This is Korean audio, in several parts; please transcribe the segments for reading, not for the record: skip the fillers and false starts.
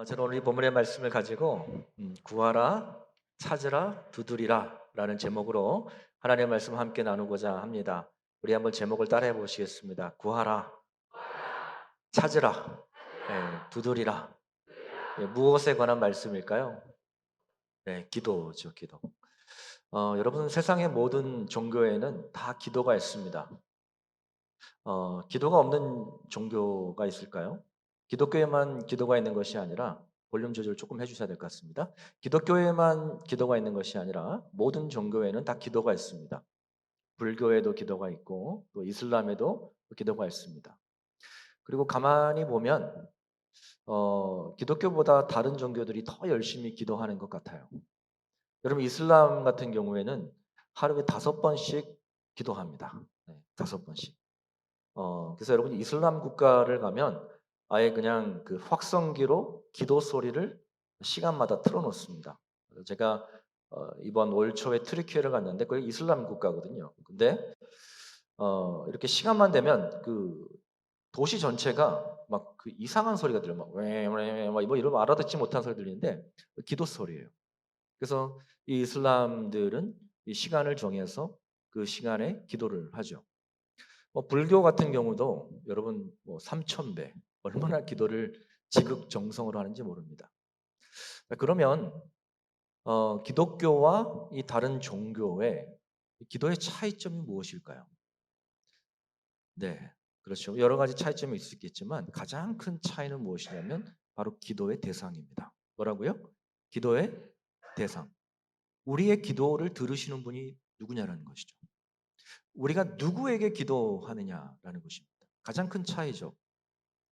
저는 오늘 이 본문의 말씀을 가지고 구하라, 찾으라, 두드리라 라는 제목으로 하나님의 말씀을 함께 나누고자 합니다. 우리 한번 제목을 따라해 보시겠습니다. 구하라, 찾으라, 두드리라. 무엇에 관한 말씀일까요? 네, 기도죠, 기도. 여러분, 세상의 모든 종교에는 다 기도가 있습니다. 기도가 없는 종교가 있을까요? 기독교에만 기도가 있는 것이 아니라 볼륨 조절 조금 해주셔야 될 것 같습니다. 기독교에만 기도가 있는 것이 아니라 모든 종교에는 다 기도가 있습니다. 불교에도 기도가 있고 또 이슬람에도 기도가 있습니다. 그리고 가만히 보면 기독교보다 다른 종교들이 더 열심히 기도하는 것 같아요. 여러분 이슬람 같은 경우에는 하루에 5번씩 기도합니다. 네, 5번씩. 그래서 여러분 이슬람 국가를 가면 아예 그냥 그 확성기로 기도 소리를 시간마다 틀어놓습니다. 그래서 제가 이번 올 초에 트리키에를 갔는데 그게 이슬람 국가거든요. 근데 이렇게 시간만 되면 그 도시 전체가 막 그 이상한 소리가 들려 막 왜왜 뭐 이런 알아듣지 못한 소리 들리는데 기도 소리예요. 그래서 이 이슬람들은 이 시간을 정해서 그 시간에 기도를 하죠. 불교 같은 경우도 여러분 3,000배 얼마나 기도를 지극정성으로 하는지 모릅니다. 그러면 기독교와 이 다른 종교의 기도의 차이점이 무엇일까요? 네, 그렇죠. 여러 가지 차이점이 있을 수 있겠지만 가장 큰 차이는 무엇이냐면 바로 기도의 대상입니다. 뭐라고요? 기도의 대상. 우리의 기도를 들으시는 분이 누구냐라는 것이죠. 우리가 누구에게 기도하느냐라는 것입니다. 가장 큰 차이죠.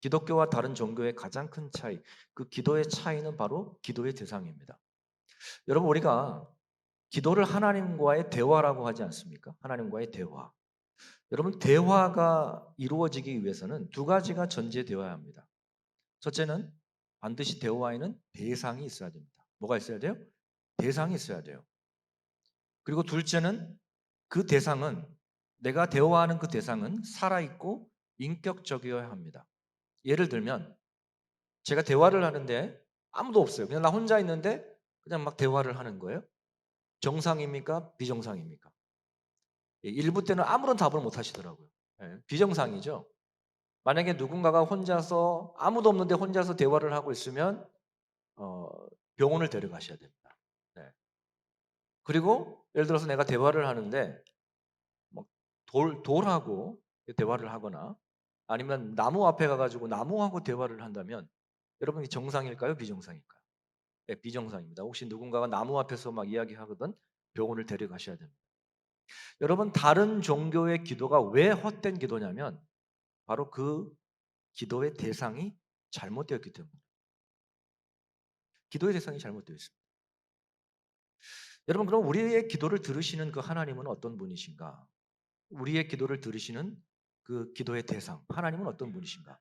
기독교와 다른 종교의 가장 큰 차이, 그 기도의 차이는 바로 기도의 대상입니다. 여러분, 우리가 기도를 하나님과의 대화라고 하지 않습니까? 하나님과의 대화. 여러분, 대화가 이루어지기 위해서는 두 가지가 전제되어야 합니다. 첫째는 반드시 대화에는 대상이 있어야 됩니다. 뭐가 있어야 돼요? 대상이 있어야 돼요. 그리고 둘째는 그 대상은, 내가 대화하는 그 대상은 살아있고 인격적이어야 합니다. 예를 들면, 제가 대화를 하는데 아무도 없어요. 그냥 나 혼자 있는데 그냥 막 대화를 하는 거예요. 정상입니까? 비정상입니까? 일부 때는 아무런 답을 못 하시더라고요. 비정상이죠. 만약에 누군가가 혼자서 아무도 없는데 혼자서 대화를 하고 있으면 어, 병원을 데려가셔야 됩니다. 네. 그리고 예를 들어서 내가 대화를 하는데 막 돌하고 대화를 하거나 아니면 나무 앞에 가가지고 나무하고 대화를 한다면 여러분이 정상일까요? 비정상일까요? 네, 비정상입니다. 혹시 누군가가 나무 앞에서 막 이야기하거든 병원을 데려가셔야 됩니다. 여러분 다른 종교의 기도가 왜 헛된 기도냐면 바로 그 기도의 대상이 잘못되었기 때문에 기도의 대상이 잘못되어 있습니다. 여러분 그럼 우리의 기도를 들으시는 그 하나님은 어떤 분이신가? 우리의 기도를 들으시는 그 기도의 대상 하나님은 어떤 분이신가?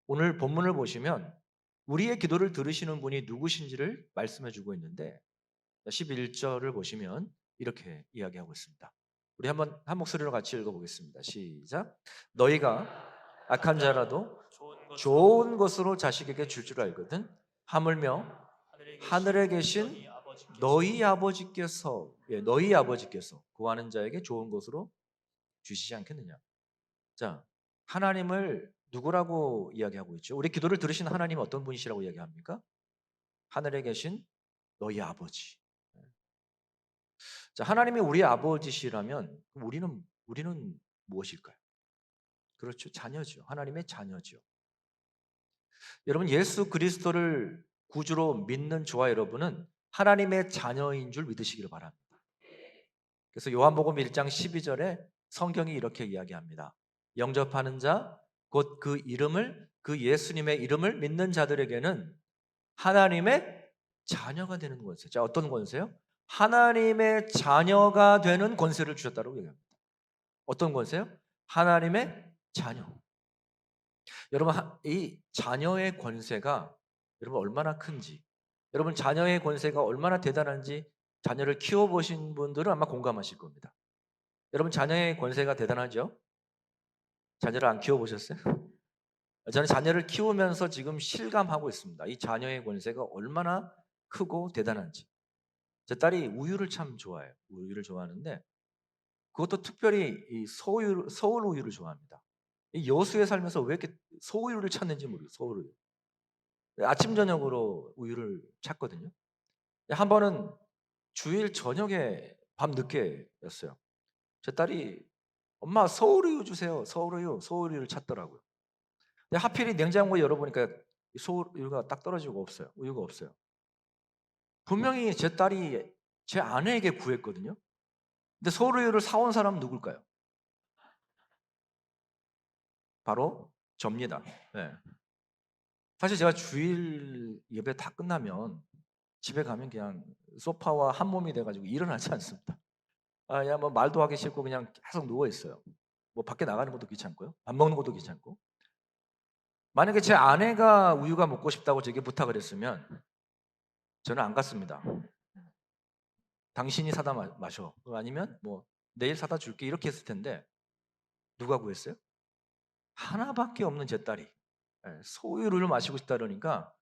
오늘 본문을 보시면 우리의 기도를 들으시는 분이 누구신지를 말씀해 주고 있는데 11절을 보시면 이렇게 이야기하고 있습니다. 우리 한번 한 목소리로 같이 읽어보겠습니다. 시작. 너희가 악한 자라도 좋은 것으로 자식에게 줄 줄 알거든. 하물며 하늘에 계신 너희 아버지께서 너희 아버지께서 구하는 자에게 좋은 것으로 주시지 않겠느냐. 자, 하나님을 누구라고 이야기하고 있죠? 우리 기도를 들으신 하나님은 어떤 분이시라고 이야기합니까? 하늘에 계신 너희 아버지. 자, 하나님이 우리 아버지시라면 그럼 우리는 무엇일까요? 그렇죠. 자녀죠. 하나님의 자녀죠. 여러분 예수 그리스도를 구주로 믿는 저와 여러분은 하나님의 자녀인 줄 믿으시기를 바랍니다. 그래서 요한복음 1장 12절에 성경이 이렇게 이야기합니다. 영접하는 자 곧 그 예수님의 이름을 믿는 자들에게는 하나님의 자녀가 되는 권세. 자, 어떤 권세요? 하나님의 자녀가 되는 권세를 주셨다고 얘기합니다. 어떤 권세요? 하나님의 자녀. 여러분, 이 자녀의 권세가 여러분 얼마나 큰지, 여러분 자녀의 권세가 얼마나 대단한지 자녀를 키워보신 분들은 아마 공감하실 겁니다. 여러분 자녀의 권세가 대단하죠? 자녀를 안 키워보셨어요? 저는 자녀를 키우면서 지금 실감하고 있습니다. 이 자녀의 권세가 얼마나 크고 대단한지. 제 딸이 우유를 참 좋아해요. 우유를 좋아하는데 그것도 특별히 이 서울 우유를 좋아합니다. 이 여수에 살면서 왜 이렇게 서우유를 찾는지 모르겠어요. 서울우유. 아침 저녁으로 우유를 찾거든요. 한 번은 주일 저녁에 밤 늦게였어요. 제 딸이 "엄마 서울우유 주세요. 서울우유." 서울우유를 찾더라고요. 근데 하필이 냉장고 열어보니까 서울우유가 딱 떨어지고 없어요. 우유가 없어요. 분명히 제 딸이 제 아내에게 구했거든요. 근데 서울우유를 사온 사람은 누굴까요? 바로 접니다. 네. 사실 제가 주일 예배 다 끝나면 집에 가면 그냥 소파와 한 몸이 돼 가지고 일어나지 않습니다. 그냥 뭐 말도 하기 싫고 그냥 계속 누워 있어요. 뭐 밖에 나가는 것도 귀찮고요. 밥 먹는 것도 귀찮고. 만약에 제 아내가 우유가 먹고 싶다고 제게 부탁을 했으면 저는 안 갔습니다. "당신이 사다 마셔." 아니면 뭐 "내일 사다 줄게." 이렇게 했을 텐데 누가 구했어요? 하나밖에 없는 제 딸이 소유를 마시고 싶다 그러니까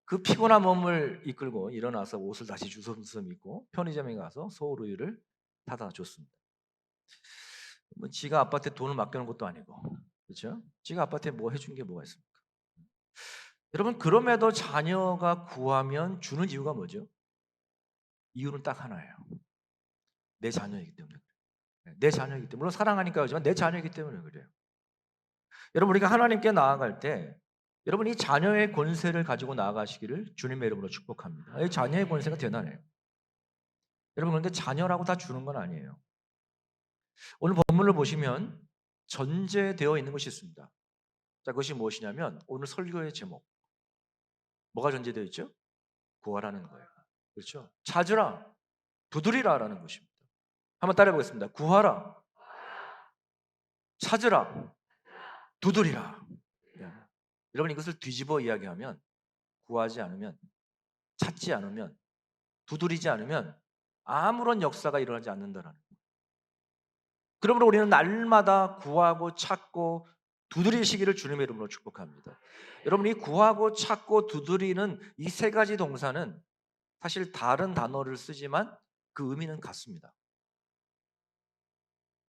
그 피곤한 몸을 이끌고 일어나서 옷을 다시 주섬주섬 입고 편의점에 가서 서울우유를 사다 줬습니다. 뭐 지가 아빠한테 돈을 맡겨 놓은 것도 아니고. 그렇죠? 지가 아빠한테 뭐 해준 게 뭐가 있습니까? 여러분 그럼에도 자녀가 구하면 주는 이유가 뭐죠? 이유는 딱 하나예요. 내 자녀이기 때문에 그래요. 내 자녀이기 때문에. 물론 사랑하니까 그러지만 내 자녀이기 때문에 그래요. 여러분 우리가 하나님께 나아갈 때 여러분 이 자녀의 권세를 가지고 나아가시기를 주님의 이름으로 축복합니다. 이 자녀의 권세가 대단해요. 여러분 그런데 자녀라고 다 주는 건 아니에요. 오늘 본문을 보시면 전제되어 있는 것이 있습니다. 자, 그것이 무엇이냐면 오늘 설교의 제목. 뭐가 전제되어 있죠? 구하라는 거예요. 그렇죠? 찾으라, 두드리라라는 것입니다. 한번 따라해 보겠습니다. 구하라, 찾으라, 두드리라. 네. 여러분 이것을 뒤집어 이야기하면 구하지 않으면, 찾지 않으면, 두드리지 않으면 아무런 역사가 일어나지 않는다라는 거예요. 그러므로 우리는 날마다 구하고 찾고 두드리시기를 주님의 이름으로 축복합니다. 여러분 이 구하고 찾고 두드리는 이 세 가지 동사는 사실 다른 단어를 쓰지만 그 의미는 같습니다.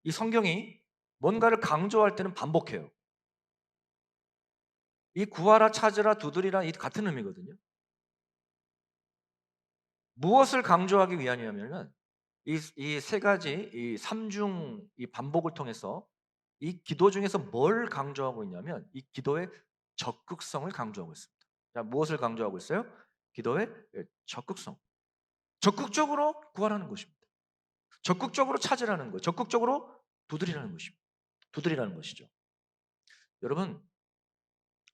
이 성경이 뭔가를 강조할 때는 반복해요. 이 구하라, 찾으라, 두드리라 이 같은 의미거든요. 무엇을 강조하기 위함이냐면은 이 세 가지 이 삼중 이 반복을 통해서 이 기도 중에서 뭘 강조하고 있냐면 이 기도의 적극성을 강조하고 있습니다. 자, 무엇을 강조하고 있어요? 기도의 적극성. 적극적으로 구하라는 것입니다. 적극적으로 찾으라는 거예요. 적극적으로 두드리라는 것입니다. 두드리라는 것이죠. 여러분,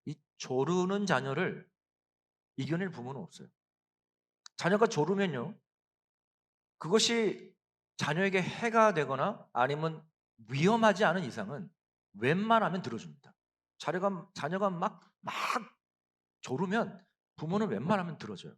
이 조르는 자녀를 이겨낼 부모는 없어요. 자녀가 조르면요. 그것이 자녀에게 해가 되거나 아니면 위험하지 않은 이상은 웬만하면 들어줍니다. 자녀가 막 조르면 부모는 웬만하면 들어줘요.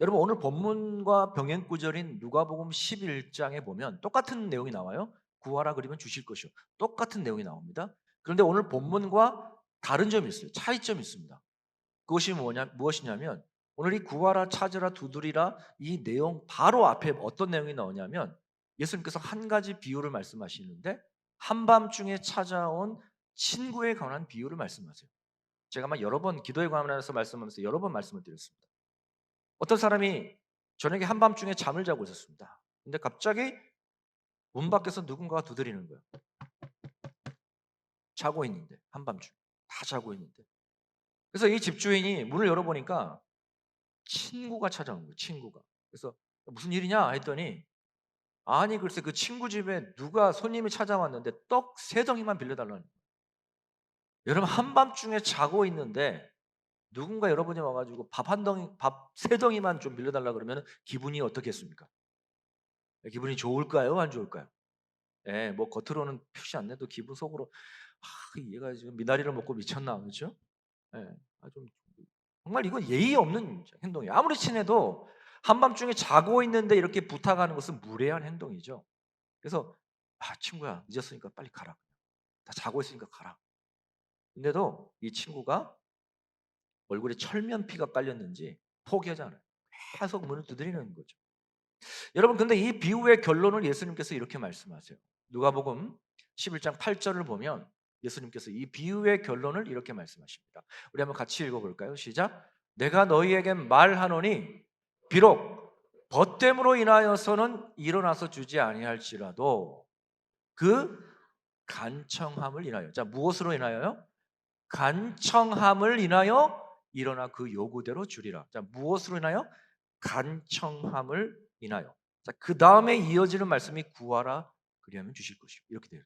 여러분 오늘 본문과 병행 구절인 누가복음 11장에 보면 똑같은 내용이 나와요. 구하라 그러면 주실 것이요. 똑같은 내용이 나옵니다. 그런데 오늘 본문과 다른 점이 있어요. 차이점이 있습니다. 그것이 무엇이냐면 오늘 이 구하라 찾으라 두드리라 이 내용 바로 앞에 어떤 내용이 나오냐면 예수님께서 한 가지 비유를 말씀하시는데 한밤중에 찾아온 친구에 관한 비유를 말씀하세요. 제가 아마 여러 번 기도에 관해서 말씀하면서 여러 번 말씀을 드렸습니다. 어떤 사람이 저녁에 한밤중에 잠을 자고 있었습니다. 근데 갑자기 문 밖에서 누군가가 두드리는 거예요. 자고 있는데 한밤중 다 자고 있는데 그래서 이 집주인이 문을 열어보니까 친구가 찾아온 거예요. 친구가. 그래서 무슨 일이냐 했더니 아니 글쎄 그 친구 집에 누가 손님이 찾아왔는데 떡 세 덩이만 빌려달라는 거예요. 여러분 한밤중에 자고 있는데 누군가 여러분이 와가지고 밥 한 덩이, 밥 세 덩이만 좀 빌려달라 그러면 기분이 어떻겠습니까? 기분이 좋을까요? 안 좋을까요? 예, 뭐 겉으로는 표시 안 내도 기분 속으로 얘가 지금 미나리를 먹고 미쳤나 그렇죠? 예, 좀 정말 이건 예의 없는 행동이에요. 아무리 친해도 한밤중에 자고 있는데 이렇게 부탁하는 것은 무례한 행동이죠. 그래서 친구야 늦었으니까 빨리 가라. 다 자고 있으니까 가라. 근데도 이 친구가 얼굴에 철면피가 깔렸는지 포기하지 않아요. 계속 문을 두드리는 거죠. 여러분, 근데 이 비유의 결론을 예수님께서 이렇게 말씀하세요. 누가복음 11장 8절을 보면 예수님께서 이 비유의 결론을 이렇게 말씀하십니다. 우리 한번 같이 읽어볼까요? 시작. 내가 너희에게 말하노니 비록 벗됨으로 인하여서는 일어나서 주지 아니할지라도 그 간청함을 인하여, 자, 무엇으로 인하여요? 간청함을 인하여 일어나 그 요구대로 주리라. 자, 무엇으로 인하여? 간청함을 인하여. 자, 그 다음에 이어지는 말씀이 구하라 그리하면 주실 것이요. 이렇게 돼요.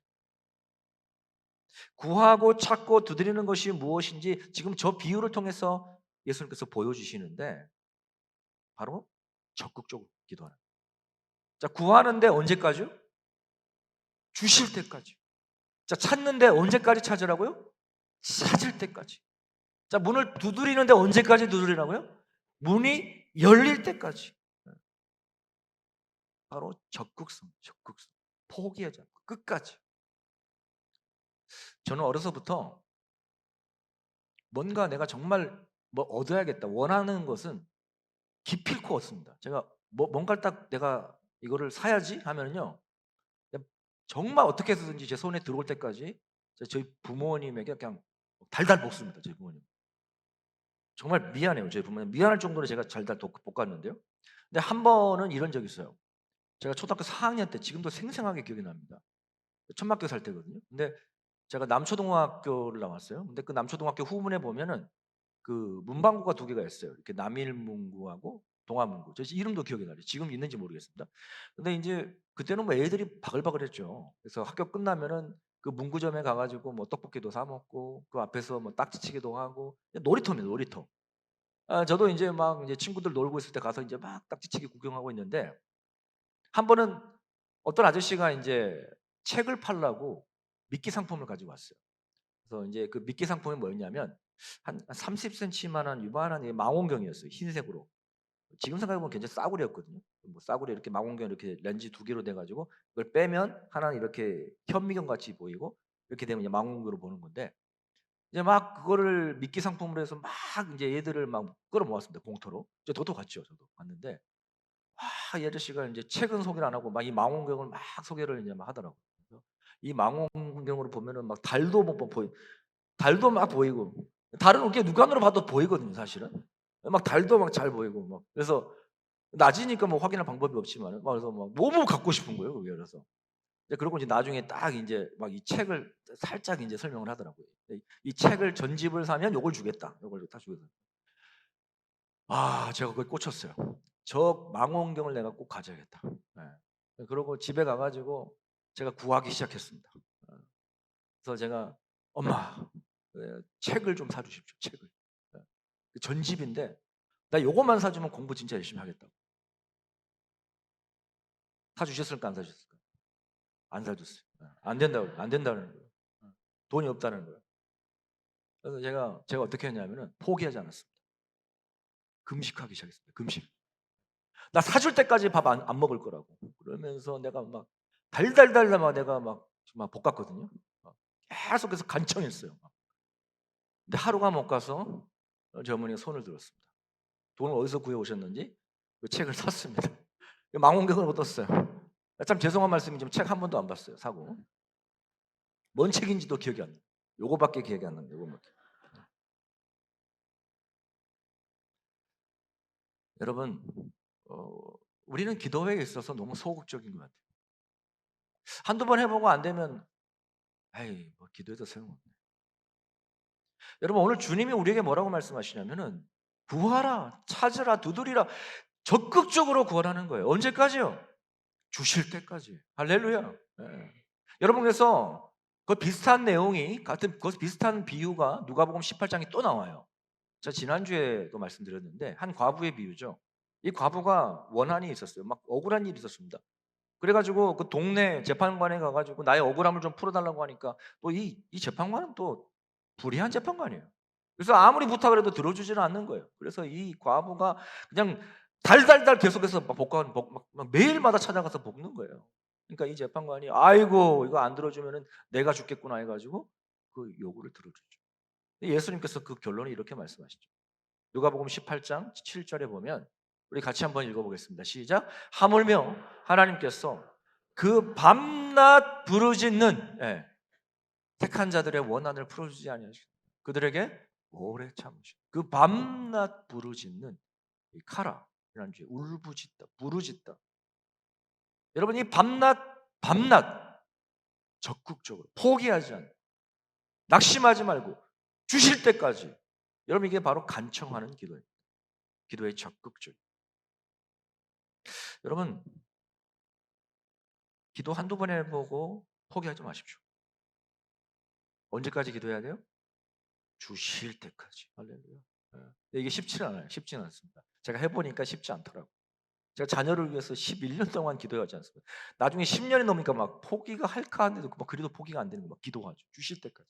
구하고 찾고 두드리는 것이 무엇인지 지금 저 비유를 통해서 예수님께서 보여주시는데 바로 적극적으로 기도하는. 자, 구하는데 언제까지요? 주실 때까지. 자, 찾는데 언제까지 찾으라고요? 찾을 때까지. 자, 문을 두드리는데 언제까지 두드리라고요? 문이 열릴 때까지. 바로 적극성, 적극성. 포기하지 않고 끝까지. 저는 어려서부터 뭔가 내가 정말 뭐 얻어야겠다 원하는 것은 기필코 얻습니다. 제가 뭔가를 딱 내가 이거를 사야지 하면은요, 정말 어떻게 해서든지 제 손에 들어올 때까지 저희 부모님에게 그냥 달달 볶습니다. 저희 부모님. 정말 미안해요. 저희 부모님 미안할 정도로 제가 달달 볶았는데요. 근데 한 번은 이런 적이 있어요. 제가 초등학교 4학년 때 지금도 생생하게 기억이 납니다. 천막교 살 때거든요. 근데 제가 남초등학교를 나왔어요. 근데 그 남초등학교 후문에 보면은 그 문방구가 두 개가 있어요. 이렇게 남일문구하고 동아문구. 저 이름도 기억이 나요. 지금 있는지 모르겠습니다. 근데 인제 그때는 뭐 애들이 바글바글했죠. 그래서 학교 끝나면은 그 문구점에 가 가지고 뭐 떡볶이도 사 먹고 그 앞에서 뭐 딱지치기도 하고 놀이터입니다, 놀이터. 아, 저도 인제 막 인제 친구들 놀고 있을 때 가서 인제 막 딱지치기 구경하고 있는데 한 번은 어떤 아저씨가 인제 책을 팔라고 미끼 상품을 가지고 왔어요. 그래서 인제 그 미끼 상품이 뭐였냐면 한 30 센티만한 요만한 이 망원경이었어요, 흰색으로. 지금 생각해 보면 굉장히 싸구려였거든요. 뭐 싸구려 이렇게 망원경 이렇게 렌즈 두 개로 돼 가지고 그걸 빼면 하나는 이렇게 현미경 같이 보이고 이렇게 되면 이제 망원경으로 보는 건데 이제 막 그거를 미끼 상품으로 해서 막 인제 얘들을 막 끌어모았습니다, 공터로. 저도 갔죠, 저도. 갔는데 이 아저씨가 인제 책은 소개를 안 하고 막 이 망원경을 막 소개를 인제 막 하더라고요. 그래서 이 망원경으로 보면은 막 달도 뭐 달도 막 보이고 달은 이렇게 육안으로 봐도 보이거든요, 사실은. 막 달도 막 잘 보이고 막 그래서 낮이니까 뭐 확인할 방법이 없지만은 막 그래서 막 너무 갖고 싶은 거예요, 그게. 그래서 이제 그러고 이제 나중에 딱 인제 막 이 책을 살짝 인제 설명을 하더라고요. "이 책을 전집을 사면 요걸 주겠다. 요걸 딱 주겠다." 제가 그거에 꽂혔어요. '저 망원경을 내가 꼭 가져야겠다.' 예. 그러고 집에 가 가지고 제가 구하기 시작했습니다. 어. 그래서 제가 "엄마, 책을 좀 사 주십시오, 책을." 예. 그 전집인데 "나 요것만 사 주면 공부 진짜 열심히 하겠다고." 사 주셨을까 안 사 주셨을까요? 안 사 줬어요. 안 된다고 안 된다는 거예요. 돈이 없다는 거예요. 그래서 제가 어떻게 했냐면은 포기하지 않았습니다. 금식하기 시작했습니다, 금식. 나 사줄 때까지 밥 안 먹을 거라고. 그러면서 내가 막 달달달 막 내가 막 볶았거든요. 막 계속해서 간청했어요. 근데 하루가 못 가서 저희 어머니가 손을 들었습니다. 돈을 어디서 구해 오셨는지 그 책을 샀습니다. 그 망원경을 얻었어요. 참 죄송한 말씀이지만 책 한 번도 안 봤어요, 사고. 뭔 책인지도 기억이 안 나요. 요거밖에 기억이 안 납니다. 요거밖에. 여러분, 어 우리는 기도에 있어서 너무 소극적인 것 같아요. 한두 번 해 보고 안 되면 '에이 뭐 기도해도 소용없네.' 여러분, 오늘 주님이 우리에게 뭐라고 말씀하시냐면은 구하라, 찾으라, 두드리라, 적극적으로 구하라는 거예요. 언제까지요? 주실 때까지. 할렐루야. 예. 여러분, 그래서 그 비슷한 내용이 같은 그 비슷한 비유가 누가복음 18장에 또 나와요. 제가 지난주에도 말씀드렸는데 한 과부의 비유죠. 이 과부가 원한이 있었어요. 막 억울한 일이 있었습니다. 그래 가지고 그 동네 재판관에 가 가지고 나의 억울함을 좀 풀어 달라고 하니까 또 이 재판관은 또 불의한 재판관이에요. 그래서 아무리 부탁을 해도 들어주지는 않는 거예요. 그래서 이 과부가 그냥 달달달 계속해서 막 볶아 막 매일마다 찾아가서 볶는 거예요. 그러니까 이 재판관이 "아이고 이거 안 들어주면은 내가 죽겠구나." 해 가지고 그 요구를 들어주죠. 예수님께서 그 결론을 이렇게 말씀하시죠. 누가복음 18장 7절에 보면 우리 같이 한번 읽어보겠습니다. 시작. 하물며 하나님께서 그 밤낮 부르짖는 택한 자들의 원한을 풀어주지 아니하시고 그들에게 오래 참으시고 그 밤낮 부르짖는 이 카라라는 죄 울부짖다 부르짖다. 여러분 이 밤낮 적극적으로 포기하지 않고 낙심하지 말고 주실 때까지 여러분 이게 바로 간청하는 기도예요. 기도의 적극적. 여러분 기도 한두 번 해보고 포기하지 마십시오. 언제까지 기도해야 돼요? 주실 때까지. 할렐루야. 이게 쉽지 않아요. 쉽지는 않습니다. 제가 해보니까 쉽지 않더라고요. 제가 자녀를 위해서 11년 동안 기도하지 않습니다. 나중에 10년이 넘으니까 막 포기가 할까 하는데도 막 그래도 포기가 안 되는 거 막 기도하죠. 주실 때까지.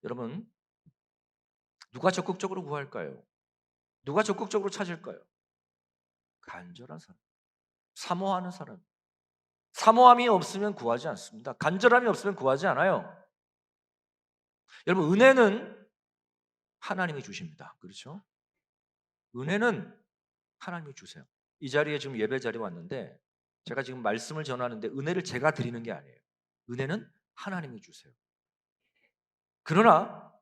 여러분 누가 적극적으로 구할까요? 누가 적극적으로 찾을까요? 간절한 사람, 사모하는 사람. 사모함이 없으면 구하지 않습니다. 간절함이 없으면 구하지 않아요. 여러분 은혜는 하나님이 주십니다. 그렇죠? 은혜는 하나님이 주세요. 이 자리에 지금 예배 자리에 왔는데 제가 지금 말씀을 전하는데 은혜를 제가 드리는 게 아니에요. 은혜는 하나님이 주세요. 그러나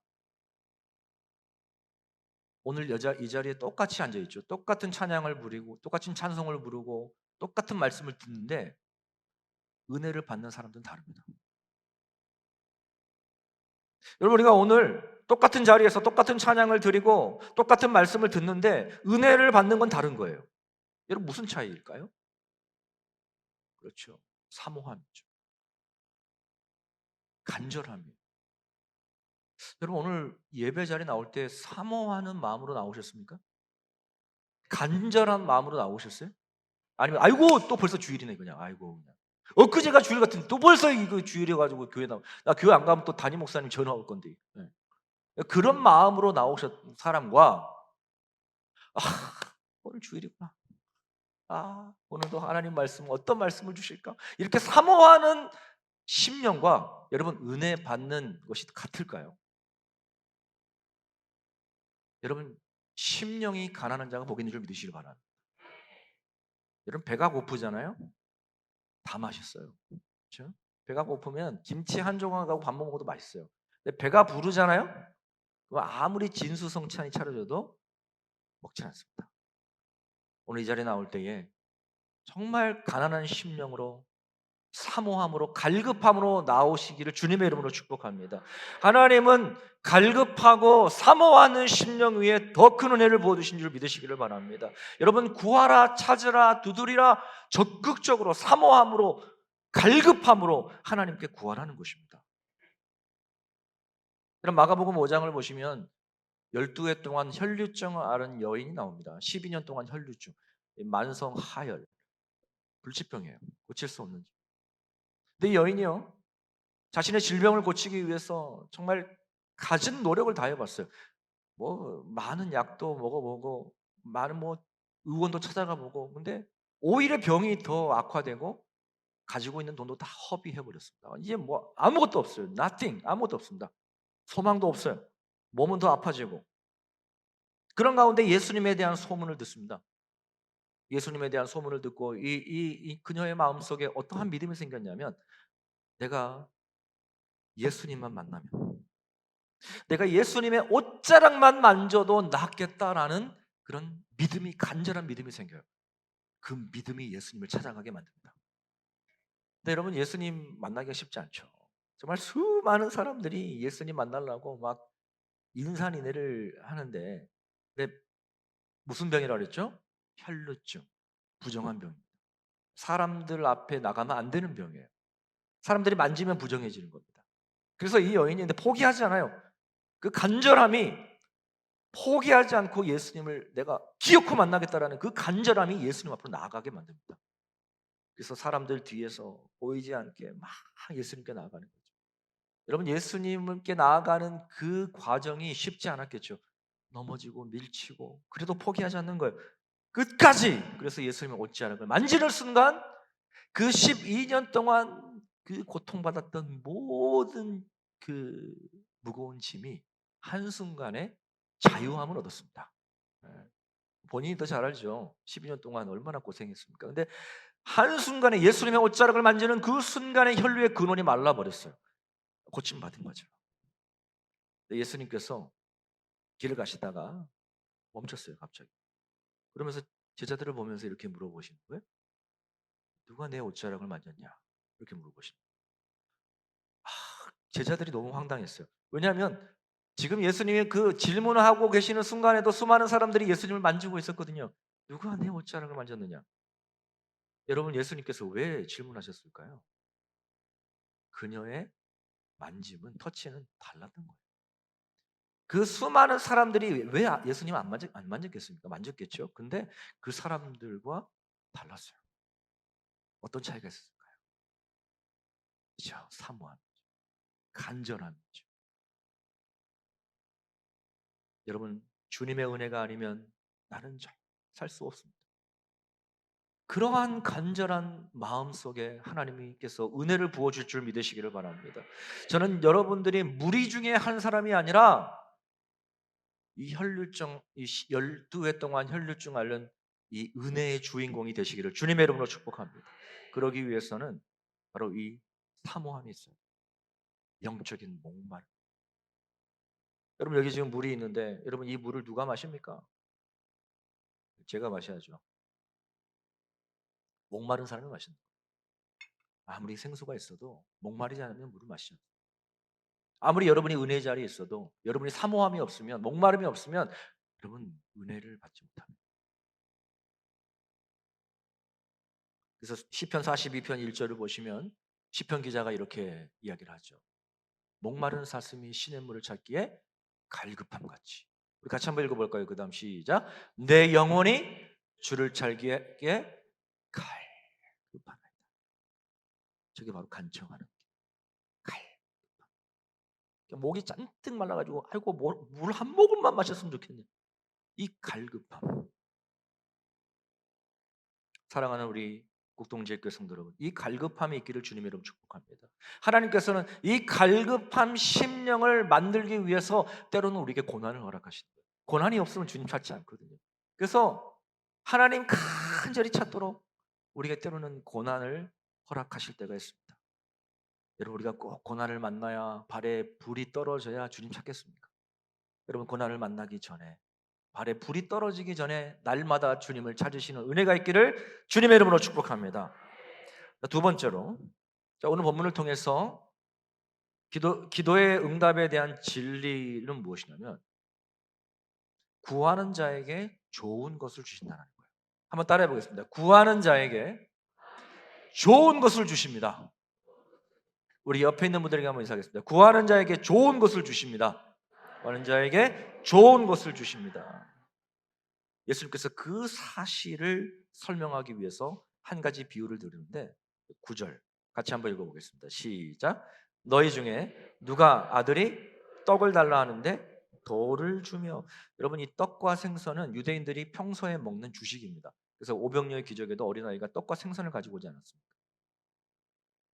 오늘 이 자리에 똑같이 앉아 있죠. 똑같은 찬양을 부리고 똑같은 찬송을 부르고 똑같은 말씀을 듣는데 은혜를 받는 사람들은 다릅니다. 여러분 우리가 오늘 똑같은 자리에서 똑같은 찬양을 드리고 똑같은 말씀을 듣는데 은혜를 받는 건 다른 거예요. 여러분 무슨 차이일까요? 그렇죠. 사모함이죠. 간절함이에요. 여러분 오늘 예배 자리에 나올 때 사모하는 마음으로 나오셨습니까? 간절한 마음으로 나오셨어요? 아니면 아이고 또 벌써 주일이네 그냥 아이고 그냥 엊그제가 주일 같은데 또 벌써 이거 주일이어가지고 교회 나 교회 안 가면 또 담임 목사님 전화 올 건데 그런 마음으로 나오셨던 사람과 아 오늘 주일이구나 오늘도 하나님 말씀 어떤 말씀을 주실까 이렇게 사모하는 심령과 여러분 은혜 받는 것이 같을까요? 여러분 심령이 가난한 자가 복이 있는 줄 믿으시길 바랍니다. 여러분 배가 고프잖아요. 다 맛있어요. 그렇죠? 배가 고프면 김치 한 조각하고 밥 먹어도 맛있어요. 근데 배가 부르잖아요. 그럼 아무리 진수성찬이 차려져도 먹지 않습니다. 오늘 이 자리에 나올 때에 정말 가난한 심령으로 사모함으로 갈급함으로 나오시기를 주님의 이름으로 축복합니다. 하나님은 갈급하고 사모하는 심령 위에 더 큰 은혜를 부어주신 줄 믿으시기를 바랍니다. 여러분 구하라 찾으라 두드리라 적극적으로 사모함으로 갈급함으로 하나님께 구하라는 것입니다. 여러분 마가복음 5장을 보시면 12해 동안 혈류증을 앓은 여인이 나옵니다. 12년 동안 혈류증, 만성 하열, 불치병이에요. 고칠 수 없는. 근데 이 여인이요 자신의 질병을 고치기 위해서 정말 가진 노력을 다해봤어요. 뭐 많은 약도 먹어보고 많은 뭐 의원도 찾아가보고 근데 오히려 병이 더 악화되고 가지고 있는 돈도 다 허비해버렸습니다. 이제 뭐 아무것도 없어요. nothing 아무것도 없습니다. 소망도 없어요. 몸은 더 아파지고 그런 가운데 예수님에 대한 소문을 듣습니다. 예수님에 대한 소문을 듣고 이 그녀의 마음속에 어떠한 믿음이 생겼냐면 내가 예수님만 만나면 내가 예수님의 옷자락만 만져도 낫겠다라는 그런 믿음이 간절한 믿음이 생겨요. 그 믿음이 예수님을 찾아가게 만듭니다. 근데 여러분 예수님 만나기가 쉽지 않죠. 정말 수많은 사람들이 예수님 만나려고 막 인산인해를 하는데 근데 무슨 병이라고 그랬죠? 혈루증, 부정한 병입니다. 사람들 앞에 나가면 안 되는 병이에요. 사람들이 만지면 부정해지는 겁니다. 그래서 이 여인이 근데 포기하지 않아요. 그 간절함이 포기하지 않고 예수님을 내가 기어코 만나겠다라는 그 간절함이 예수님 앞으로 나아가게 만듭니다. 그래서 사람들 뒤에서 보이지 않게 막 예수님께 나아가는 거죠. 여러분 예수님께 나아가는 그 과정이 쉽지 않았겠죠. 넘어지고 밀치고 그래도 포기하지 않는 거예요. 끝까지. 그래서 예수님의 옷자락을 만지는 순간 그 12년 동안 그 고통받았던 모든 그 무거운 짐이 한순간에 자유함을 얻었습니다. 예. 본인이 더 잘 알죠. 12년 동안 얼마나 고생했습니까? 근데 한순간에 예수님의 옷자락을 만지는 그 순간에 혈류의 근원이 말라버렸어요. 고침받은 거죠. 예수님께서 길을 가시다가 멈췄어요, 갑자기. 그러면서 제자들을 보면서 이렇게 물어보시는 거예요. 누가 내 옷자락을 만졌냐? 이렇게 물어보시는 거예요. 제자들이 너무 황당했어요. 왜냐하면 지금 예수님이 그 질문을 하고 계시는 순간에도 수많은 사람들이 예수님을 만지고 있었거든요. 누가 내 옷자락을 만졌느냐? 여러분, 예수님께서 왜 질문하셨을까요? 그녀의 만짐은, 터치는 달랐던 거예요. 그 수많은 사람들이 왜 예수님 안 만졌겠습니까? 만졌겠죠. 근데 그 사람들과 달랐어요. 어떤 차이가 있었을까요? 그죠? 사모함, 간절함이죠. 여러분, 주님의 은혜가 아니면 나는 살 수 없습니다. 그러한 간절한 마음 속에 하나님께서 은혜를 부어줄 줄 믿으시기를 바랍니다. 저는 여러분들이 무리 중에 한 사람이 아니라 이 혈류증, 이 12회 동안 혈류증 앓는 이 은혜의 주인공이 되시기를 주님의 이름으로 축복합니다. 그러기 위해서는 바로 이 사모함이 있어요. 영적인 목말. 여러분, 여기 지금 물이 있는데 여러분, 이 물을 누가 마십니까? 제가 마셔야죠. 목마른 사람이 마신다. 아무리 생수가 있어도 목마르지 않으면 물을 마시죠. 아무리 여러분이 은혜의 자리에 있어도 여러분이 사모함이 없으면, 목마름이 없으면 여러분 은혜를 받지 못합니다. 그래서 시편 42편 1절을 보시면 시편 기자가 이렇게 이야기를 하죠. 목마른 사슴이 신의 물을 찾기에 갈급함 같이. 우리 같이 한번 읽어볼까요? 그 다음 시작. 내 영혼이 주를 찾기에 갈급하다. 저게 바로 간청하는 갈. 목이 잔뜩 말라가지고 아이고 물 한 모금만 마셨으면 좋겠네. 이 갈급함. 사랑하는 우리 국동지교회 성도 여러분, 이 갈급함이 있기를 주님의 이름 축복합니다. 하나님께서는 이 갈급한 심령을 만들기 위해서 때로는 우리에게 고난을 허락하시는 거예요. 고난이 없으면 주님 찾지 않거든요. 그래서 하나님 간절히 찾도록 우리가 때로는 고난을 허락하실 때가 있습니다. 여러분, 우리가 꼭 고난을 만나야 발에 불이 떨어져야 주님 찾겠습니까? 여러분, 고난을 만나기 전에, 발에 불이 떨어지기 전에 날마다 주님을 찾으시는 은혜가 있기를 주님의 이름으로 축복합니다. 두 번째로, 오늘 본문을 통해서 기도의 응답에 대한 진리는 무엇이냐면 구하는 자에게 좋은 것을 주신다는 거예요. 한번 따라해 보겠습니다. 구하는 자에게 좋은 것을 주십니다. 우리 옆에 있는 분들에게 한번 인사하겠습니다. 구하는 자에게 좋은 것을 주십니다. 구하는 자에게 좋은 것을 주십니다. 예수님께서 그 사실을 설명하기 위해서 한 가지 비유를 드리는데 9절 같이 한번 읽어보겠습니다. 시작. 너희 중에 누가 아들이 떡을 달라 하는데 돌을 주며. 여러분, 이 떡과 생선은 유대인들이 평소에 먹는 주식입니다. 그래서 오병이어의 기적에도 어린아이가 떡과 생선을 가지고 오지 않았습니다.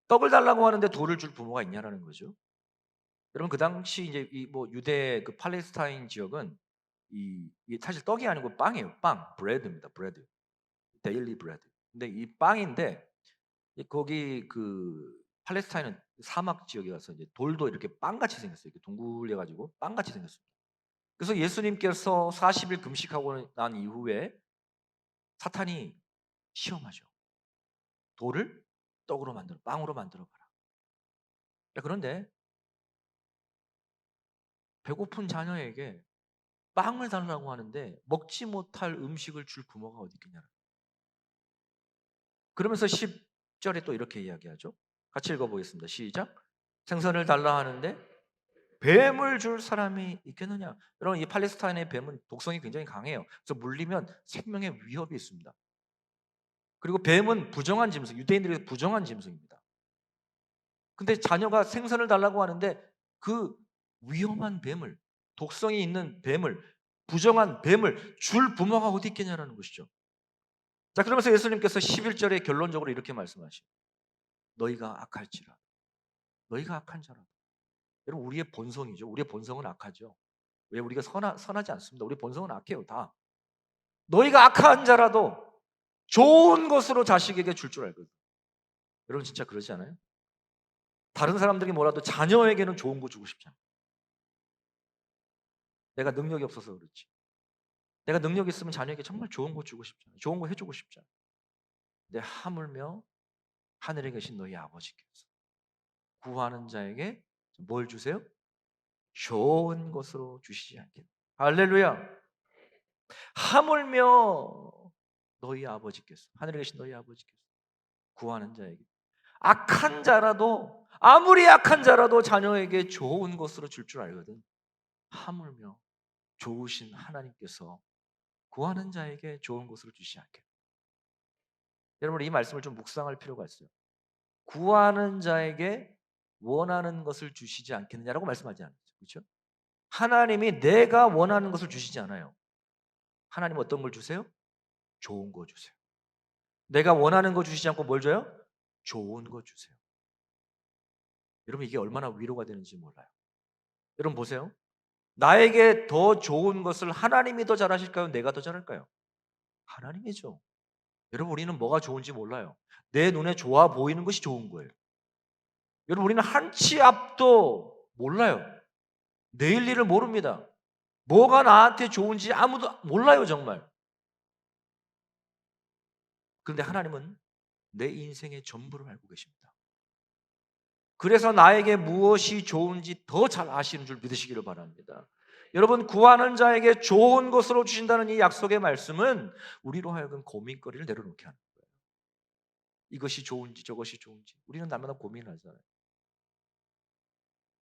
떡을 달라고 하는데 돌을 줄 부모가 있냐라는 거죠. 여러분, 그 당시 이제 이 뭐 유대 그 팔레스타인 지역은 이 사실 떡이 아니고 빵이에요. 빵, 브레드입니다. 브레드, 데일리 브레드. 근데 이 빵인데 거기 그 팔레스타인은 사막 지역이라서 이제 돌도 이렇게 빵같이 생겼어요. 이렇게 둥글려 가지고 빵같이 생겼습니다. 그래서 예수님께서 40일 금식하고 난 이후에 사탄이 시험하죠. 돌을 떡으로 만들어, 빵으로 만들어 봐라. 그런데 배고픈 자녀에게 빵을 달라고 하는데 먹지 못할 음식을 줄 부모가 어디 있겠냐. 그러면서 10절에 또 이렇게 이야기하죠. 같이 읽어보겠습니다. 시작. 생선을 달라 하는데 뱀을 줄 사람이 있겠느냐. 여러분, 이 팔레스타인의 뱀은 독성이 굉장히 강해요. 그래서 물리면 생명의 위협이 있습니다. 그리고 뱀은 부정한 짐승, 유대인들에게 부정한 짐승입니다. 근데 자녀가 생선을 달라고 하는데 그 위험한 뱀을, 독성이 있는 뱀을, 부정한 뱀을 줄 부모가 어디 있겠냐라는 것이죠. 자, 그러면서 예수님께서 11절에 결론적으로 이렇게 말씀하시죠. 너희가 악할지라, 너희가 악한 자라. 여러분 우리의 본성이죠. 우리의 본성은 악하죠. 왜 우리가 선하지 않습니다. 우리 본성은 악해요 다. 너희가 악한 자라도 좋은 것으로 자식에게 줄 줄 알거든. 여러분 진짜 그러지 않아요? 다른 사람들이 뭐라도 자녀에게는 좋은 거 주고 싶잖아. 내가 능력이 없어서 그렇지. 내가 능력이 있으면 자녀에게 정말 좋은 거 주고 싶잖아. 좋은 거 해주고 싶잖아. 근데 하물며 하늘에 계신 너희 아버지께서 구하는 자에게 뭘 주세요? 좋은 것으로 주시지 않겠다. 할렐루야. 하물며 너희 아버지께서 하늘에 계신 너희 아버지께서 구하는 자에게 악한 자라도 아무리 악한 자라도 자녀에게 좋은 것으로 줄 줄 알거든. 하물며 좋으신 하나님께서 구하는 자에게 좋은 것으로 주시지 않겠다. 여러분 이 말씀을 좀 묵상할 필요가 있어요. 구하는 자에게 원하는 것을 주시지 않겠느냐라고 말씀하지 않았죠. 그렇죠? 하나님이 내가 원하는 것을 주시지 않아요. 하나님 어떤 걸 주세요? 좋은 거 주세요. 내가 원하는 거 주시지 않고 뭘 줘요? 좋은 거 주세요. 여러분 이게 얼마나 위로가 되는지 몰라요. 여러분 보세요. 나에게 더 좋은 것을 하나님이 더 잘하실까요? 내가 더 잘할까요? 하나님이죠. 여러분 우리는 뭐가 좋은지 몰라요. 내 눈에 좋아 보이는 것이 좋은 거예요. 여러분 우리는 한 치 앞도 몰라요. 내일 일을 모릅니다. 뭐가 나한테 좋은지 아무도 몰라요 정말. 그런데 하나님은 내 인생의 전부를 알고 계십니다. 그래서 나에게 무엇이 좋은지 더 잘 아시는 줄 믿으시기를 바랍니다. 여러분 구하는 자에게 좋은 것으로 주신다는 이 약속의 말씀은 우리로 하여금 고민거리를 내려놓게 하는 거예요. 이것이 좋은지 저것이 좋은지 우리는 날마다 고민하잖아요.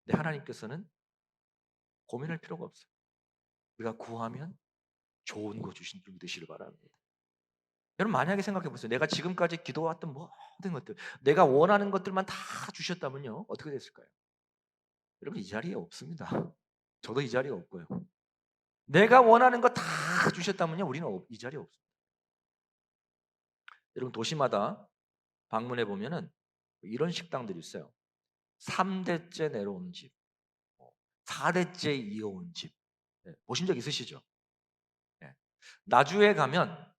근데 하나님께서는 고민할 필요가 없어요. 우리가 구하면 좋은 거 주신 줄 믿으시길 바랍니다. 여러분 만약에 생각해 보세요. 내가 지금까지 기도했던 모든 것들, 내가 원하는 것들만 다 주셨다면요. 어떻게 됐을까요? 여러분 이 자리에 없습니다. 저도 이 자리에 없고요. 내가 원하는 거 다 주셨다면요. 우리는 이 자리에 없습니다. 여러분 도시마다 방문해 보면은 이런 식당들이 있어요. 3대째 내려온 집, 4대째 이어온 집. 네, 보신 적 있으시죠? 네. 나주에 가면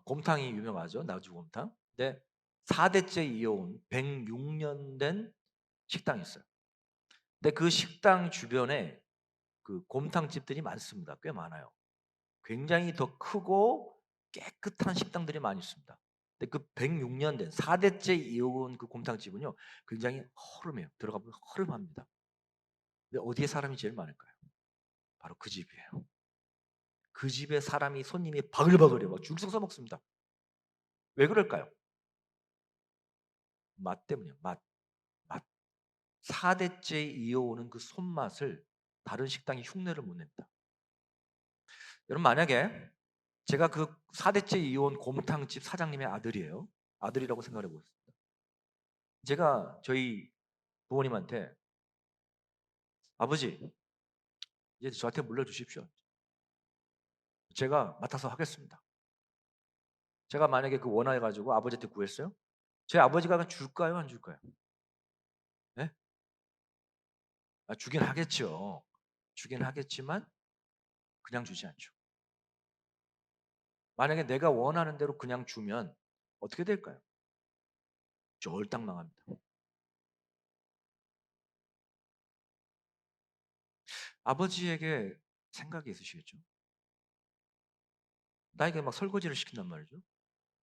곰탕이 유명하죠. 나주 곰탕. 근데 4대째 이어온 106년 된 식당이 있어요. 근데 그 식당 주변에 그 곰탕집들이 많습니다. 꽤 많아요. 굉장히 더 크고 깨끗한 식당들이 많이 있습니다. 근데 그 106년 된 4대째 이어온 그 곰탕집은요. 굉장히 허름해요. 들어가 보면 허름합니다. 근데 어디에 사람이 제일 많을까요? 바로 그 집이에요. 그 집에 사람이 손님이 바글바글해요. 막 줄 서서 먹습니다. 왜 그럴까요? 맛 때문이에요. 맛. 맛. 4대째 이어오는 그 손맛을 다른 식당이 흉내를 못 냅니다. 여러분 만약에 제가 그 4대째 이어온 곰탕집 사장님의 아들이에요. 아들이라고 생각해 보겠습니다. 제가 저희 부모님한테 아버지 이제 저한테 물려주십시오. 제가 맡아서 하겠습니다. 제가 만약에 그 원해가지고 아버지한테 구했어요. 제 아버지가 그냥 줄까요? 안 줄까요? 네? 주긴 하겠죠. 주긴 하겠지만 그냥 주지 않죠. 만약에 내가 원하는 대로 그냥 주면 어떻게 될까요? 쫄딱 망합니다. 아버지에게 생각이 있으시겠죠? 나에게 막 설거지를 시킨단 말이죠.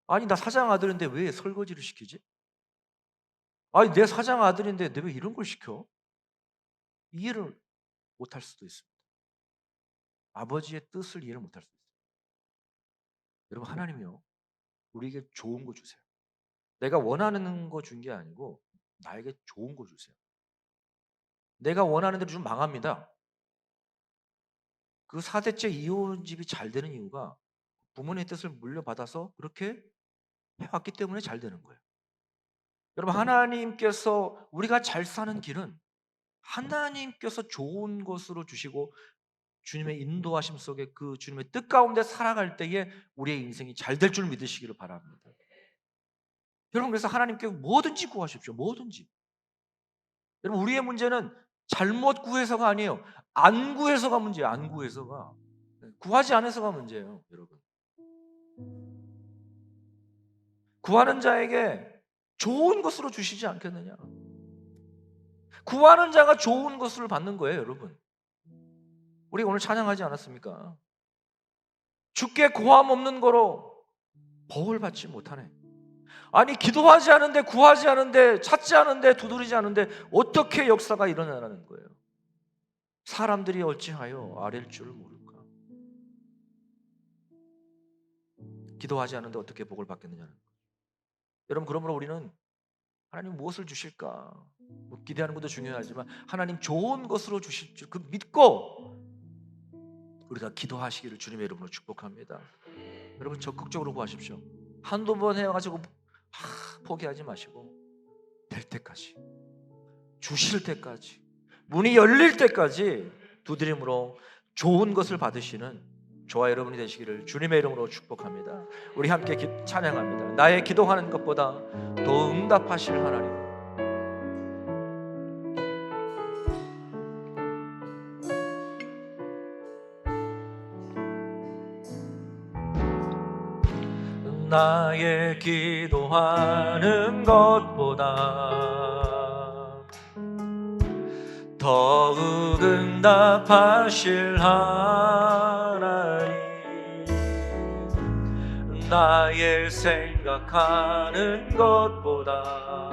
아니 나 사장 아들인데 왜 설거지를 시키지? 아니 내 사장 아들인데 내 왜 이런 걸 시켜? 이해를 못할 수도 있습니다. 아버지의 뜻을 이해를 못할 수도 있어요. 여러분 하나님이요 우리에게 좋은 거 주세요. 내가 원하는 거 준 게 아니고 나에게 좋은 거 주세요. 내가 원하는 대로 좀 망합니다. 그 4대째 이혼 집이 잘 되는 이유가 부모님의 뜻을 물려받아서 그렇게 해왔기 때문에 잘 되는 거예요. 여러분 하나님께서 우리가 잘 사는 길은 하나님께서 좋은 것으로 주시고 주님의 인도하심 속에 그 주님의 뜻 가운데 살아갈 때에 우리의 인생이 잘 될 줄 믿으시기를 바랍니다. 여러분 그래서 하나님께 뭐든지 구하십시오. 뭐든지. 여러분 우리의 문제는 잘못 구해서가 아니에요. 안 구해서가 문제예요. 안 구해서가. 구하지 않아서가 문제예요, 여러분. 구하는 자에게 좋은 것으로 주시지 않겠느냐. 구하는 자가 좋은 것을 받는 거예요, 여러분. 우리가 오늘 찬양하지 않았습니까? 주께 고함 없는 거로 복을 받지 못하네. 아니, 기도하지 않은데, 구하지 않은데, 찾지 않은데, 두드리지 않은데 어떻게 역사가 일어나는 거예요? 사람들이 어찌하여 아랠 줄을 모를까? 기도하지 않는데 어떻게 복을 받겠느냐는 거예요. 여러분, 그러므로 우리는 하나님 무엇을 주실까? 기대하는 것도 중요하지만 하나님 좋은 것으로 주실 줄 그 믿고 우리가 기도하시기를 주님의 이름으로 축복합니다. 여러분, 적극적으로 구하십시오. 한두 번 해가지고 포기하지 마시고 될 때까지, 주실 때까지, 문이 열릴 때까지 두드림으로 좋은 것을 받으시는 저와 여러분이 되시기를 주님의 이름으로 축복합니다. 우리 함께 찬양합니다. 나의 기도하는 것보다 더 응답하실 하나님, 나의 기도하는 것보다 더욱 응답하실 하나님, 나의 생각하는 것보다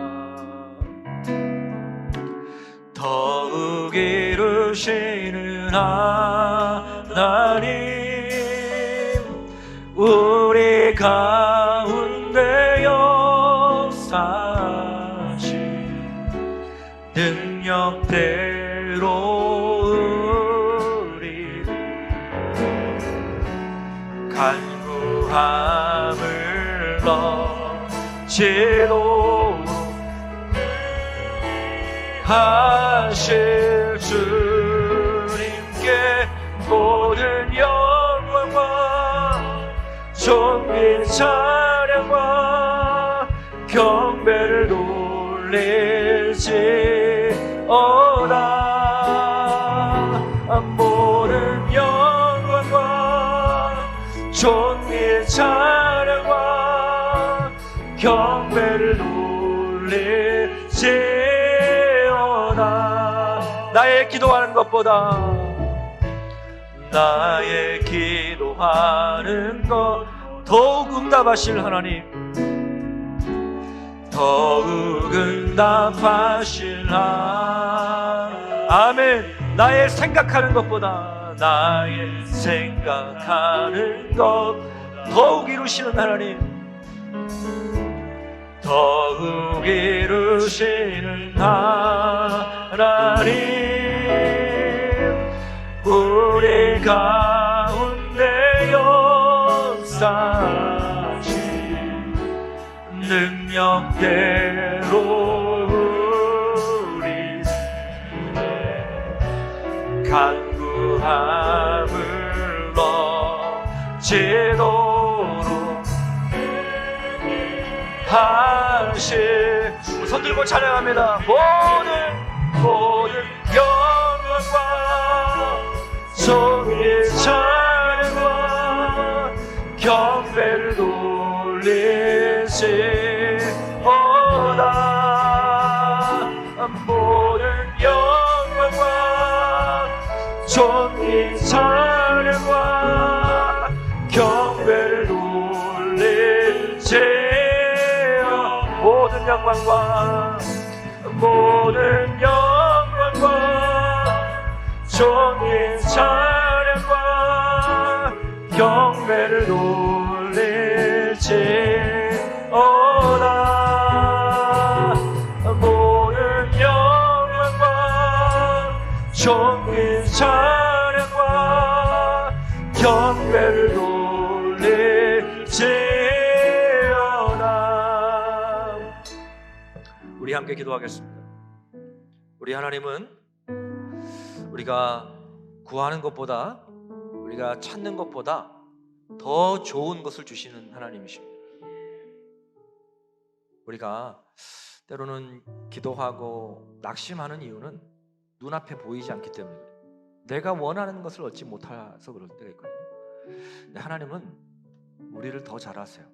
더욱 이루시는 하나님, 우리 가운데 역사하신 능력대로 우리 간구함을 넘치도록 하실 주님께 모든 영광과 존귀 찬양과 경배를 돌릴지어다. 모든 영광과 존귀 찬양과 경배를 돌릴지어다. 나의 기도하는 것보다, 나의 기도하는 것 더욱 응답하실 하나님, 더욱 응답하실 하나님. 아멘. 나의 생각하는 것보다, 나의 생각하는 것 더욱 이루시는 하나님, 더욱 이루시는 하나님, 우리 가운데 역사하신 능력대로 우리 간구함을 넘치도록 하실. 손 들고 찬양합니다. 모든 영광과 존귀 찬양과 경배를 돌릴지어다. 모든 영광과 존귀 찬양과 경배를 돌릴지어다. 모든 영광과 존귀 찬양과 경배를 돌릴지어다. 모든 영광과 존귀 찬양과 경배를 돌릴지어다. 우리 함께 기도하겠습니다. 우리 하나님은 우리가 구하는 것보다, 우리가 찾는 것보다 더 좋은 것을 주시는 하나님이십니다. 우리가 때로는 기도하고 낙심하는 이유는 눈앞에 보이지 않기 때문에 그래요. 내가 원하는 것을 얻지 못해서 그럴 때가 있거든요. 근데 하나님은 우리를 더 잘 아세요.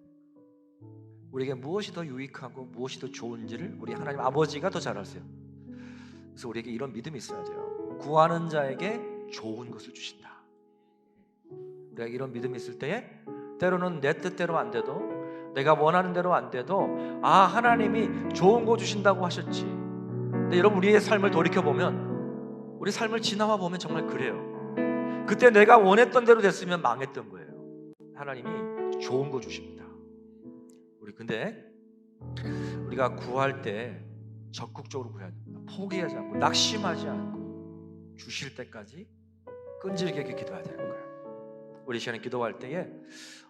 우리에게 무엇이 더 유익하고 무엇이 더 좋은지를 우리 하나님 아버지가 더 잘 아세요. 그래서 우리에게 이런 믿음이 있어야 돼요. 구하는 자에게 좋은 것을 주신다. 우리가 이런 믿음이 있을 때에 때로는 내 뜻대로 안 돼도, 내가 원하는 대로 안 돼도, 하나님이 좋은 거 주신다고 하셨지. 근데 여러분, 우리의 삶을 돌이켜보면, 우리 삶을 지나와 보면 정말 그래요. 그때 내가 원했던 대로 됐으면 망했던 거예요. 하나님이 좋은 거 주십니다. 근데 우리가 구할 때 적극적으로 구해야 됩니다. 포기하지 않고 낙심하지 않고 주실 때까지 끈질기게 기도해야 되는 거예요. 우리 시간에 기도할 때에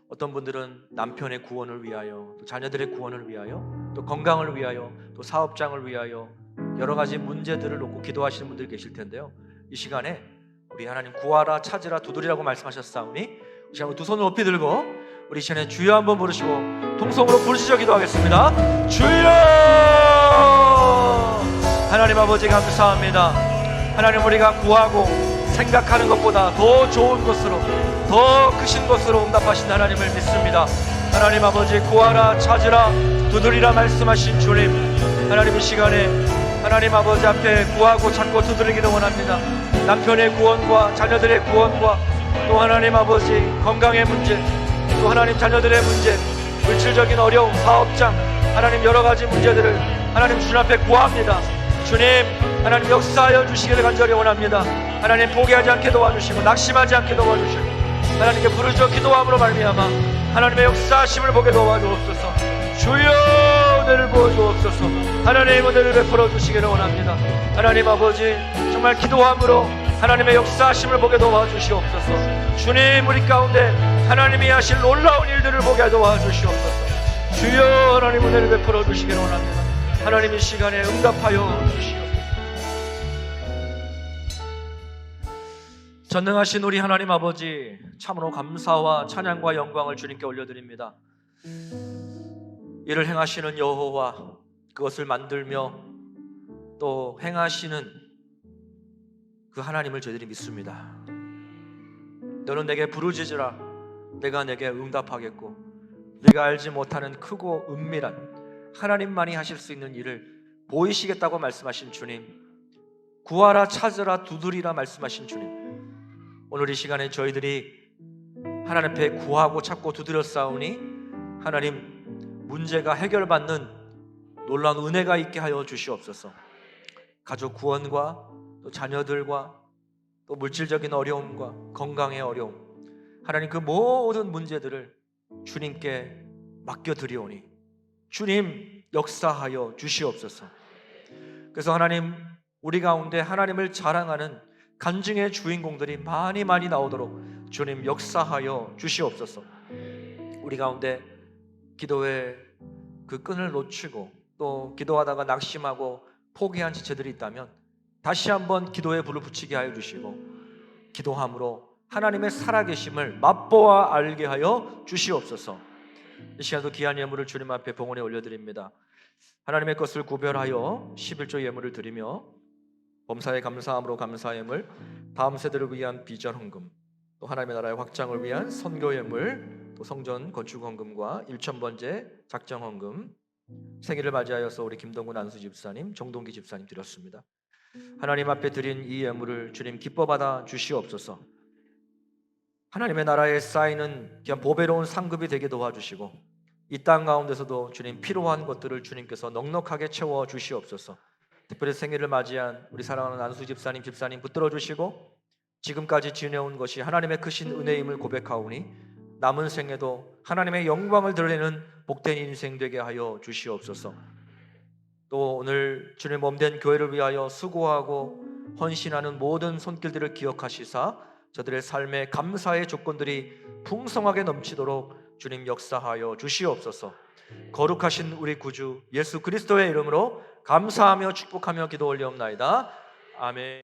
어떤 분들은 남편의 구원을 위하여, 또 자녀들의 구원을 위하여, 또 건강을 위하여, 또 사업장을 위하여 여러 가지 문제들을 놓고 기도하시는 분들이 계실 텐데요. 이 시간에 우리 하나님 구하라 찾으라 두드리라고 말씀하셨사오니 이 시간에 두 손을 높이 들고 우리 시간에 주여 한번 부르시고 통성으로 부르시죠. 기도하겠습니다. 주여! 하나님 아버지 감사합니다. 하나님, 우리가 구하고 생각하는 것보다 더 좋은 것으로, 더 크신 것으로 응답하신 하나님을 믿습니다. 하나님 아버지, 구하라 찾으라 두드리라 말씀하신 주님, 하나님 이 시간에 하나님 아버지 앞에 구하고 찾고 두드리기를 원합니다. 남편의 구원과 자녀들의 구원과 또 하나님 아버지 건강의 문제, 또 하나님 자녀들의 문제, 물질적인 어려움, 사업장, 하나님 여러 가지 문제들을 하나님 주님 앞에 구합니다. 주님, 하나님 역사하여 주시기를 간절히 원합니다. 하나님 포기하지 않게 도와주시고 낙심하지 않게 도와주시고 하나님께 부르짖어 기도함으로 말미암아 하나님의 역사하심을 보게 도와주옵소서. 주여 은혜를 부어주옵소서. 하나님 은혜를 베풀어 주시기를 원합니다. 하나님 아버지, 정말 기도함으로 하나님의 역사하심을 보게 도와주시옵소서. 주님, 우리 가운데 하나님이 하실 놀라운 일들을 보게 도와주시옵소서. 주여 하나님 은혜를 베풀어 주시기를 원합니다. 하나님 이 시간에 응답하여 주시옵소서. 전능하신 우리 하나님 아버지, 참으로 감사와 찬양과 영광을 주님께 올려드립니다. 이를 행하시는 여호와, 그것을 만들며 또 행하시는 그 하나님을 저희들이 믿습니다. 너는 내게 부르짖으라, 내가 내게 응답하겠고 네가 알지 못하는 크고 은밀한 하나님만이 하실 수 있는 일을 보이시겠다고 말씀하신 주님, 구하라 찾으라 두드리라 말씀하신 주님, 오늘 이 시간에 저희들이 하나님 앞에 구하고 찾고 두드렸사오니 하나님, 문제가 해결받는 놀라운 은혜가 있게 하여 주시옵소서. 가족 구원과 또 자녀들과 또 물질적인 어려움과 건강의 어려움, 하나님 그 모든 문제들을 주님께 맡겨드리오니 주님 역사하여 주시옵소서. 그래서 하나님, 우리 가운데 하나님을 자랑하는 간증의 주인공들이 많이 나오도록 주님 역사하여 주시옵소서. 우리 가운데 기도의 그 끈을 놓치고 또 기도하다가 낙심하고 포기한 지체들이 있다면 다시 한번 기도의 불을 붙이게 하여 주시고 기도함으로 하나님의 살아계심을 맛보아 알게 하여 주시옵소서. 이 시간도 귀한 예물을 주님 앞에 봉헌에 올려드립니다. 하나님의 것을 구별하여 11조 예물을 드리며 범사에 감사함으로 감사 예물, 다음 세대를 위한 비전 헌금, 또 하나님의 나라의 확장을 위한 선교 예물, 또 성전 건축 헌금과 1,000번째 작정 헌금, 생일을 맞이하여서 우리 김동군 안수 집사님, 정동기 집사님 드렸습니다. 하나님 앞에 드린 이 예물을 주님 기뻐 받아 주시옵소서. 하나님의 나라에 쌓이는 그냥 보배로운 상급이 되게 도와주시고 이 땅 가운데서도 주님 필요한 것들을 주님께서 넉넉하게 채워 주시옵소서. 특별히 생일을 맞이한 우리 사랑하는 안수 집사님 붙들어 주시고 지금까지 지내온 것이 하나님의 크신 은혜임을 고백하오니 남은 생에도 하나님의 영광을 드러내는 복된 인생 되게 하여 주시옵소서. 또 오늘 주님 몸된 교회를 위하여 수고하고 헌신하는 모든 손길들을 기억하시사 저들의 삶의 감사의 조건들이 풍성하게 넘치도록 주님 역사하여 주시옵소서. 거룩하신 우리 구주 예수 그리스도의 이름으로 감사하며 축복하며 기도 올리옵나이다. 아멘.